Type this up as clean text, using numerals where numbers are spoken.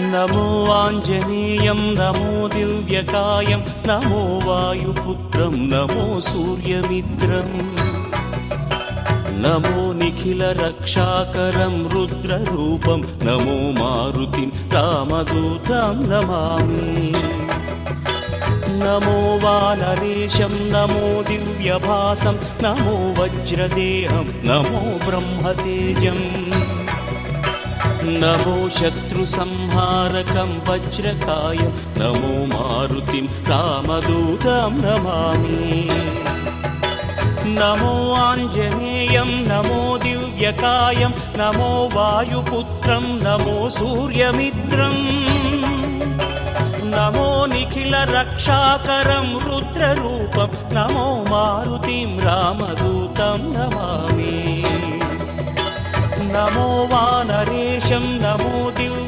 నమో ఆంజనేయం నమో దివ్యకాయం నమో వాయుపుత్రం నమో సూర్యమిత్రం నమో నిఖిల రక్షాకరం రుద్రరూపం నమో మారుతిం రామదూతం నమామి నమో వానరేశం నమో దివ్యభాసం నమో వజ్రదేహం నమో బ్రహ్మతేజం నమో శత్రు సంహారకం వజ్రకాయం నమో మారుతిం రామదూతం నమామి నమో ఆంజనేయం నమో దివ్యకాయం నమో వాయుపుత్రం నమో సూర్యమిత్రం నమో నిఖిల రక్షాకరం రుద్రరూపం నమో మారుతిం రామదూతం నమామి నమో వానరేశం నమో